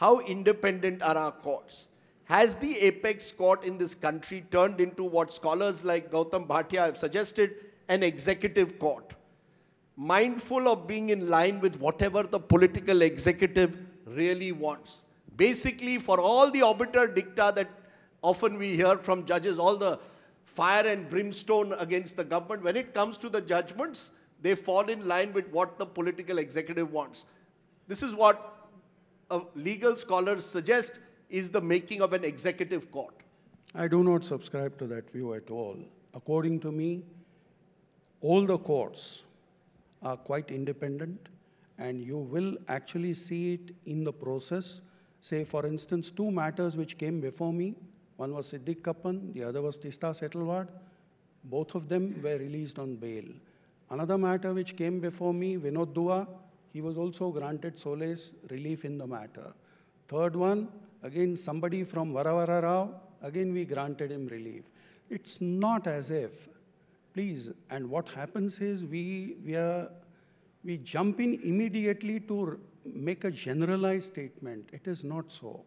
how independent are our courts? Has the apex court in this country turned into what scholars like Gautam Bhatia have suggested, an executive court, mindful of being in line with whatever the political executive really wants? Basically, for all the obiter dicta that often we hear from judges, all the fire and brimstone against the government, when it comes to the judgments, they fall in line with what the political executive wants. This is what legal scholars suggest is the making of an executive court. I do not subscribe to that view at all. According to me, all the courts are quite independent, and you will actually see it in the process. Say, for instance, two matters which came before me. One was Siddiq Kappan, the other was Tista Setalvad. Both of them were released on bail. Another matter which came before me, Vinod Dua, he was also granted solace relief in the matter. Third one, again somebody from Varavara Rao, again we granted him relief. It's not as if, please, and what happens is we jump in immediately to make a generalized statement. It is not so.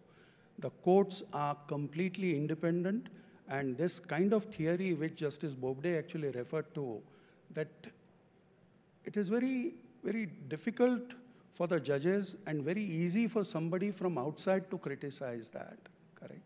The courts are completely independent, and this kind of theory which Justice Bobde actually referred to, that it is very, very difficult for the judges and very easy for somebody from outside to criticize that, correct?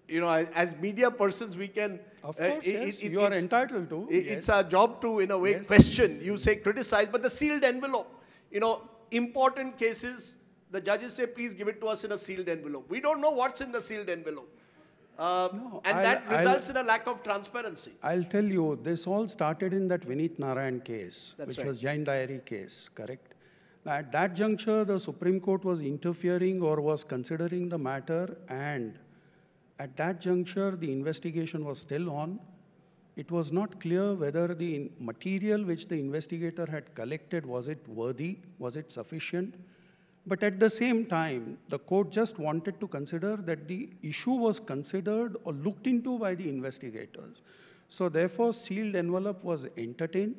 You know, as media persons, we can... Of course, yes, you are entitled to. It's our job to, in a way, Yes. question. You say criticize, but the sealed envelope, you know, important cases, the judges say, please give it to us in a sealed envelope. We don't know what's in the sealed envelope. That results in a lack of transparency. I'll tell you, this all started in that Vineet Narayan case, That's which right. was Jain Diary case, correct? At that juncture, the Supreme Court was interfering or was considering the matter, and at that juncture, the investigation was still on. It was not clear whether the material which the investigator had collected, was it worthy, was it sufficient? But at the same time, the court just wanted to consider that the issue was considered or looked into by the investigators. So therefore, sealed envelope was entertained.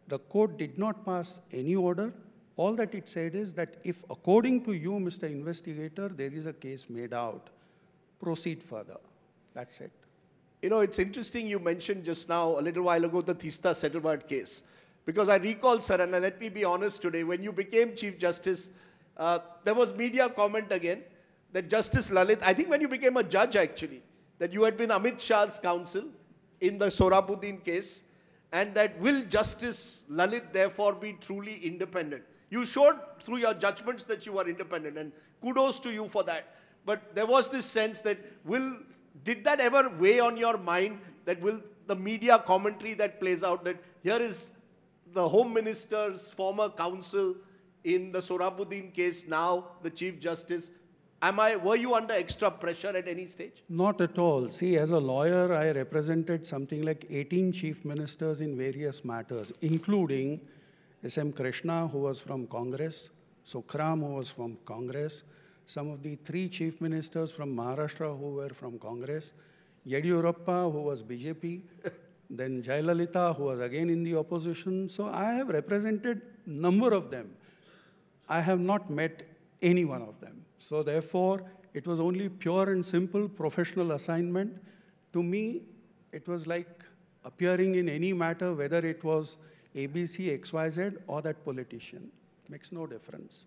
The court did not pass any order. All that it said is that if, according to you, Mr. Investigator, there is a case made out, proceed further. That's it. You know, it's interesting you mentioned just now, a little while ago, the Tista Setalvad case. Because I recall, sir, and let me be honest today, when you became Chief Justice, there was media comment again that Justice Lalit, I think when you became a judge actually, that you had been Amit Shah's counsel in the Sohrabuddin case, and that will Justice Lalit therefore be truly independent? You showed through your judgments that you are independent, and kudos to you for that. But there was this sense that did that ever weigh on your mind, that will the media commentary that plays out, that here is the Home Minister's former counsel in the Sohrabuddin case, now the Chief Justice. Were you under extra pressure at any stage? Not at all. See, as a lawyer, I represented something like 18 chief ministers in various matters, including S.M. Krishna, who was from Congress, Sukhram, who was from Congress, some of the 3 chief ministers from Maharashtra who were from Congress, Yediyurappa, who was BJP, then Jayalalitha, who was again in the opposition. So I have represented a number of them. I have not met any one of them. So therefore, it was only pure and simple professional assignment. To me, it was like appearing in any matter, whether it was ABC, XYZ, or that politician. Makes no difference.